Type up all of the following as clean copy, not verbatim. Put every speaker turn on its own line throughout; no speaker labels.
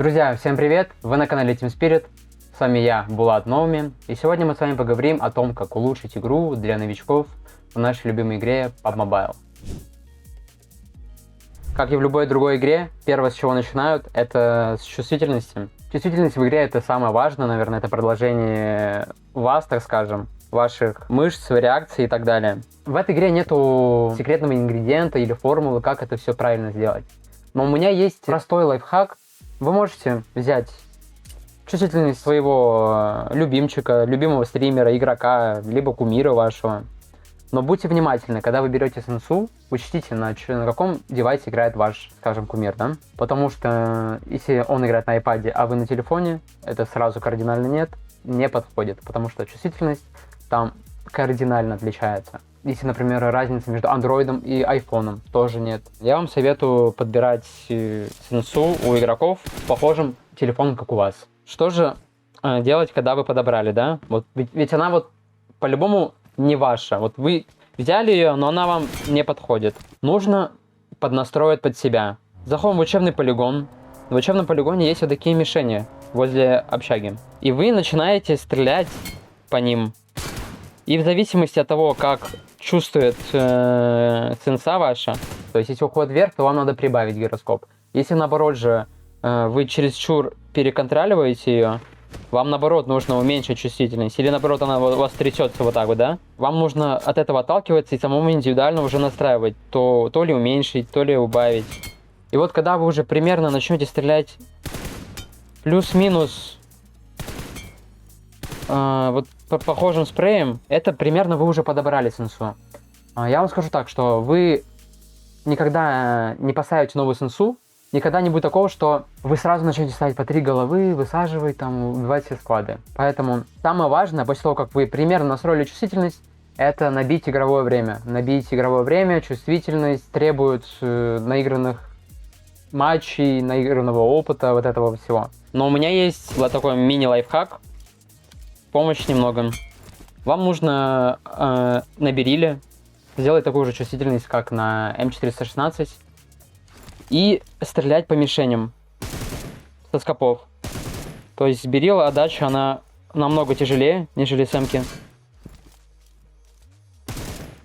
Друзья, всем привет! Вы на канале Team Spirit. С вами я, Булат Новми. И сегодня мы с вами поговорим о том, как улучшить игру для новичков в нашей любимой игре PUBG Mobile. Как и в любой другой игре, первое, с чего начинают, это с чувствительности. Чувствительность в игре — это самое важное, наверное, это продолжение вас, так скажем, ваших мышц, реакций и так далее. В этой игре нету секретного ингредиента или формулы, как это все правильно сделать. Но у меня есть простой лайфхак. Вы можете взять чувствительность своего любимчика, любимого стримера, игрока, либо кумира вашего. Но будьте внимательны, когда вы берете сенсу, учтите, на каком девайсе играет ваш, скажем, кумир, да? Потому что если он играет на iPad, а вы на телефоне, это сразу кардинально не подходит, потому что чувствительность там кардинально отличается. Если, например, разница между андроидом и айфоном, тоже нет. Я вам советую подбирать сенсу у игроков с похожим телефоном, как у вас. Что же делать, когда вы подобрали, да? Вот, ведь она вот по-любому не ваша. Вот вы взяли ее, но она вам не подходит. Нужно поднастроить под себя. Заходим в учебный полигон. В учебном полигоне есть вот такие мишени возле общаги. И вы начинаете стрелять по ним. И в зависимости от того, как чувствует сенса ваша, то есть если уход вверх, то вам надо прибавить гироскоп. Если наоборот же вы чересчур переконтроливаете ее, вам наоборот нужно уменьшить чувствительность, или наоборот она у вас трясется вот так вот, да? Вам нужно от этого отталкиваться и самому индивидуально уже настраивать, то ли уменьшить, то ли убавить. И вот когда вы уже примерно начнете стрелять плюс-минус вот по похожим спреем, это примерно вы уже подобрали сенсу. Я вам скажу так, что вы никогда не поставите новую сенсу, никогда не будет такого, что вы сразу начнете ставить по 3 головы, высаживать, там, убивать все склады. Поэтому самое важное, после того, как вы примерно настроили чувствительность, это набить игровое время. Набить игровое время, чувствительность требует наигранных матчей, наигранного опыта, вот этого всего. Но у меня есть вот такой мини-лайфхак, помощь немного. Вам нужно на бериле сделать такую же чувствительность, как на М416, и стрелять по мишеням со скопов. То есть берила отдача, она намного тяжелее, нежели с М-ки.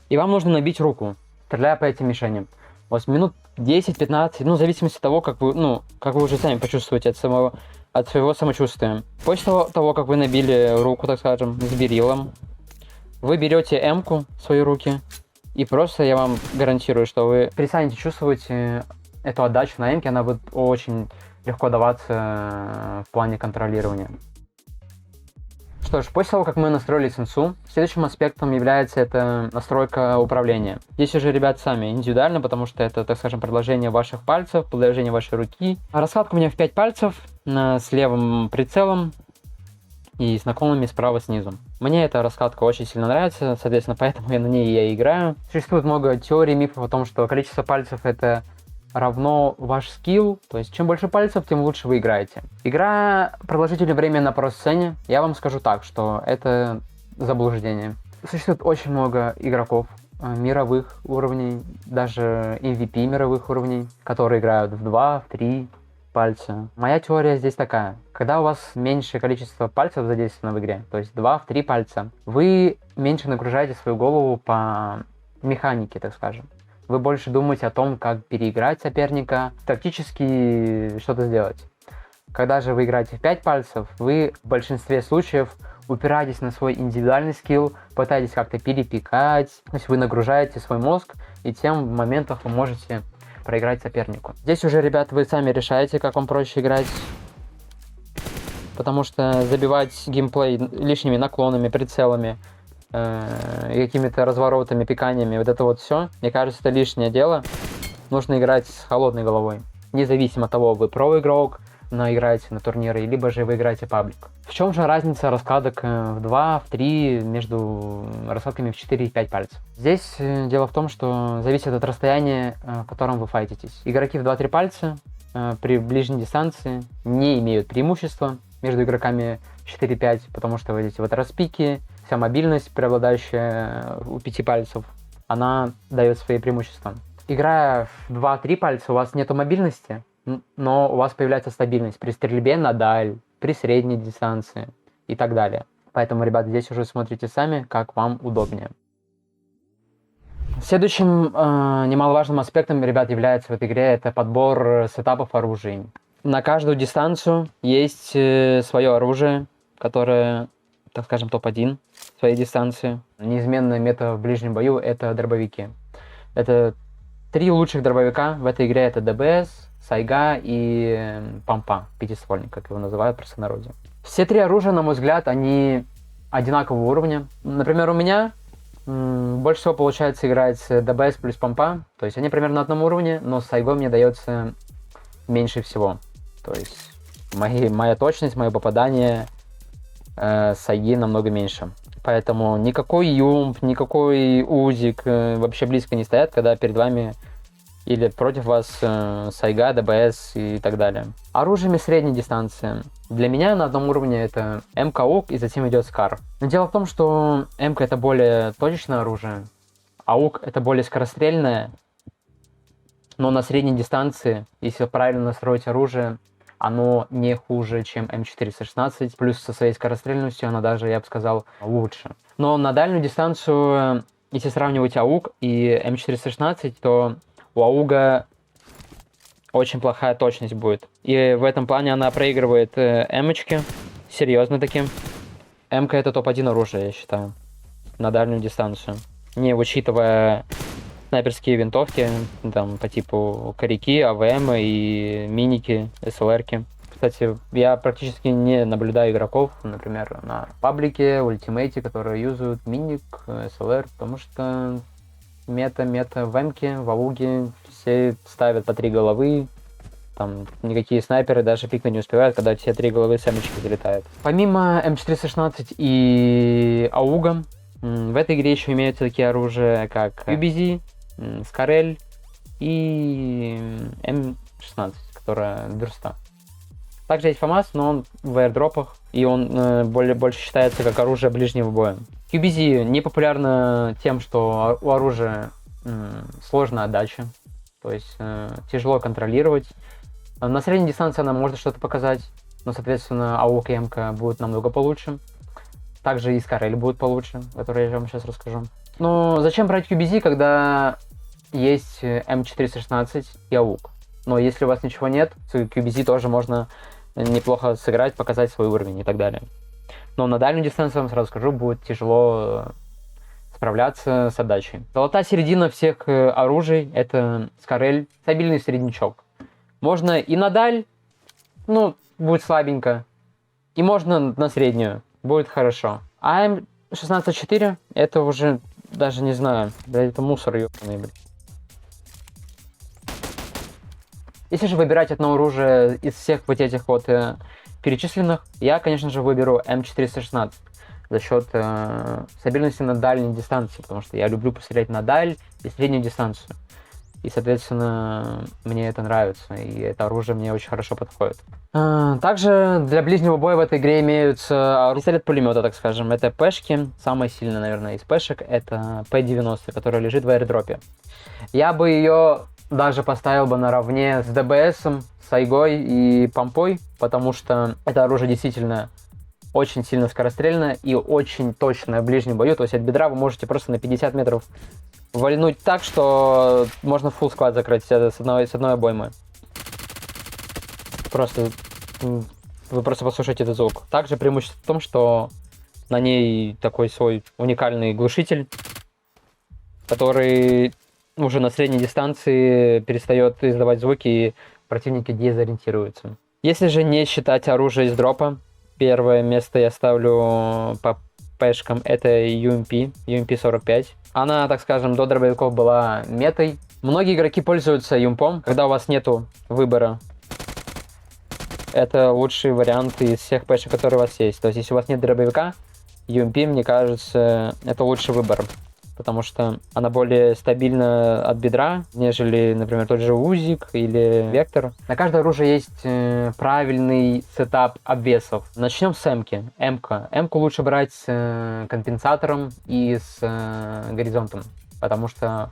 И вам нужно набить руку, стреляя по этим мишеням. У вас минут 10-15, в зависимости от того, как вы уже сами почувствуете от своего самочувствия. После того, как вы набили руку, так скажем, с берилом, вы берете М-ку в свои руки, и просто я вам гарантирую, что вы перестанете чувствовать эту отдачу на М-ке, она будет очень легко даваться в плане контролирования. Что ж, после того, как мы настроили сенсу, следующим аспектом является это настройка управления. Здесь уже, ребят, сами индивидуально, потому что это, так скажем, продолжение ваших пальцев, продолжение вашей руки. Раскладка у меня в 5 пальцев, с левым прицелом и с наклонами справа снизу. Мне эта раскладка очень сильно нравится, соответственно, поэтому я на ней и играю. Существует много теорий, мифов о том, что количество пальцев это равно ваш скилл, то есть чем больше пальцев, тем лучше вы играете. Игра продолжительное время на про-сцене, я вам скажу так, что это заблуждение. Существует очень много игроков мировых уровней, даже MVP мировых уровней, которые играют в 2, в 3 пальца. Моя теория здесь такая. Когда у вас меньшее количество пальцев задействовано в игре, то есть 2-3 пальца, вы меньше нагружаете свою голову по механике, так скажем. Вы больше думаете о том, как переиграть соперника, тактически что-то сделать. Когда же вы играете в 5 пальцев, вы в большинстве случаев упираетесь на свой индивидуальный скилл, пытаетесь как-то перепекать, то есть вы нагружаете свой мозг, и тем в моментах вы можете проиграть сопернику. Здесь уже, ребят, вы сами решаете, как вам проще играть, потому что забивать геймплей лишними наклонами, прицелами, какими-то разворотами, пиканиями, вот это вот все, мне кажется, это лишнее дело. Нужно играть с холодной головой. Независимо от того, вы про-игрок, но играете на турниры, либо же вы играете паблик. В чем же разница раскладок в 2, в 3 между раскладками в 4 и 5 пальцев? Здесь дело в том, что зависит от расстояния, в котором вы файтитесь. Игроки в 2-3 пальца при ближней дистанции не имеют преимущества между игроками 4-5, потому что вот эти вот распики, вся мобильность, преобладающая у 5 пальцев, она дает свои преимущества. Играя в 2-3 пальца, у вас нету мобильности, но у вас появляется стабильность при стрельбе на даль, при средней дистанции и так далее. Поэтому, ребят, здесь уже смотрите сами, как вам удобнее. Следующим немаловажным аспектом, ребят, является в этой игре это подбор сетапов оружий. На каждую дистанцию есть свое оружие, которое, так скажем, топ-1 в своей дистанции. Неизменная мета в ближнем бою — это дробовики. Это 3 лучших дробовика в этой игре — это ДБС, Сайга и Пампа, пятиствольник, как его называют в простонародье. Все 3 оружия, на мой взгляд, они одинакового уровня. Например, у меня больше всего получается играть ДБС плюс Пампа, то есть они примерно на одном уровне, но с Сайгой мне дается меньше всего. То есть моя точность, мое попадание Сайги намного меньше. Поэтому никакой юмп, никакой узик вообще близко не стоят, когда перед вами или против вас Сайга, ДБС и так далее. Оружиями средней дистанции. Для меня на одном уровне это МК УК и затем идет Скар. Но дело в том, что МК это более точечное оружие, а УК это более скорострельное. Но на средней дистанции, если правильно настроить оружие, оно не хуже, чем М416, плюс со своей скорострельностью оно даже, я бы сказал, лучше. Но на дальнюю дистанцию, если сравнивать АУК и М416, то у АУГа очень плохая точность будет. И в этом плане она проигрывает Эмочке, серьезно таким. МК это топ-1 оружие, я считаю, на дальнюю дистанцию. Не учитывая снайперские винтовки, там, по типу Коряки, АВМ и миники, СЛРки. Кстати, я практически не наблюдаю игроков, например, на паблике, ультимейте, которые юзают миник, СЛР, потому что мета в Эмке, в АУГе все ставят по 3 головы, там никакие снайперы даже пикнуть не успевают, когда все 3 головы с Эмочки залетают. Помимо М416 и АУГа, в этой игре еще имеются такие оружия, как UBZ, Скарель и М16, которая верста. Также есть ФАМАС, но он в аирдропах, и он больше считается как оружие ближнего боя. QBZ не популярно тем, что у оружия сложная отдача, то есть тяжело контролировать. На средней дистанции она может что-то показать, но, соответственно, АУК и МК будут намного получше. Также и Скарель будет получше, который я вам сейчас расскажу. Но зачем брать QBZ, когда есть М416 и АУК? Но если у вас ничего нет, с QBZ тоже можно неплохо сыграть, показать свой уровень и так далее. Но на дальнюю дистанцию, вам сразу скажу, будет тяжело справляться с отдачей. Золотая середина всех оружий — это Скарель, стабильный среднячок. Можно и на даль, ну, будет слабенько, и можно на среднюю, будет хорошо. А М16-4 это уже, даже не знаю, да это мусор, ёбаный, блин. Если же выбирать одно оружие из всех вот этих вот перечисленных, я, конечно же, выберу М416 за счет стабильности на дальней дистанции, потому что я люблю пострелять на даль и среднюю дистанцию. И, соответственно, мне это нравится, и это оружие мне очень хорошо подходит. Также для ближнего боя в этой игре имеются пистолет-пулемета, так скажем. Это пешки, самая сильная, наверное, из пешек, это П-90, которая лежит в аирдропе. Я бы ее даже поставил бы наравне с ДБСом, Сайгой и Пампой, потому что это оружие действительно очень сильно скорострельное и очень точное в ближнем бою. То есть от бедра вы можете просто на 50 метров вальнуть так, что можно фулл склад закрыть с одной обоймы. Вы просто послушайте этот звук. Также преимущество в том, что на ней такой свой уникальный глушитель, который уже на средней дистанции перестает издавать звуки, и противники дезориентируются. Если же не считать оружие из дропа, первое место я ставлю по пешкам, это UMP-45. Она, так скажем, до дробовиков была метой. Многие игроки пользуются юмпом, когда у вас нету выбора. Это лучший вариант из всех пешек, которые у вас есть. То есть, если у вас нет дробовика, UMP, мне кажется, это лучший выбор. Потому что она более стабильна от бедра, нежели, например, тот же УЗИК или Вектор. На каждое оружие есть правильный сетап обвесов. Начнем с М-ки. М-ку лучше брать с компенсатором и с горизонтом. Потому что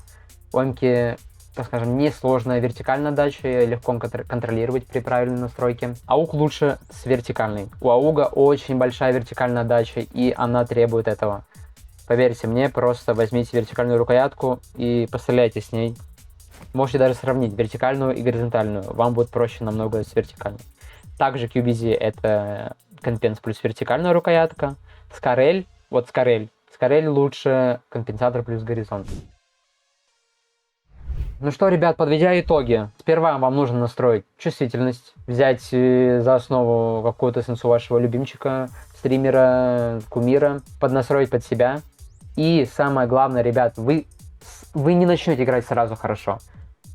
у М-ки так скажем, несложная вертикальная отдача, легко контролировать при правильной настройке. аук лучше с вертикальной. У ауга очень большая вертикальная отдача, и она требует этого. Поверьте мне, просто возьмите вертикальную рукоятку и постреляйте с ней. Можете даже сравнить вертикальную и горизонтальную. Вам будет проще намного с вертикальной. Также QBZ это компенс плюс вертикальная рукоятка. Скорель, вот Скорель лучше компенсатор плюс горизонт. Ну что, ребят, подведя итоги. Сперва вам нужно настроить чувствительность, взять за основу какую-то сенсу вашего любимчика, стримера, кумира, поднастроить под себя. И самое главное, ребят, вы не начнете играть сразу хорошо.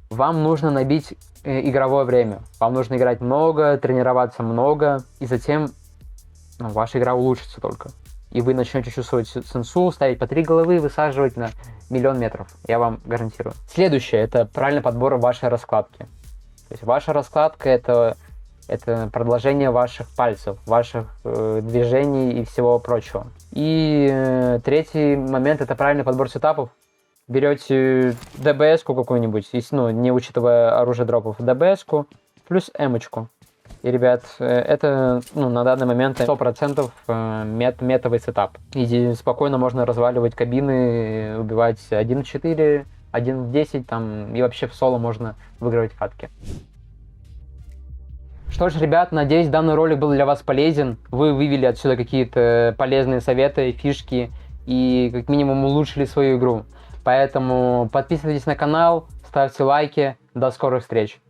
Вам нужно набить игровое время. Вам нужно играть много, тренироваться много, и затем ваша игра улучшится только. И вы начнете чувствовать сенсу, ставить по 3 головы, высаживать на 1 000 000 метров. Я вам гарантирую. Следующее, это правильный подбор вашей раскладки. То есть ваша раскладка это продолжение ваших пальцев, ваших движений и всего прочего. И третий момент, это правильный подбор сетапов. Берете ДБС-ку какую-нибудь, не учитывая оружие дропов, ДБС-ку плюс эмочку. И, ребят, это на данный момент 100% метовый сетап. И спокойно можно разваливать кабины, убивать 1 в 4, 1 в 10, и вообще в соло можно выигрывать катки. Что ж, ребят, надеюсь, данный ролик был для вас полезен. Вы вывели отсюда какие-то полезные советы, фишки и как минимум улучшили свою игру. Поэтому подписывайтесь на канал, ставьте лайки. До скорых встреч!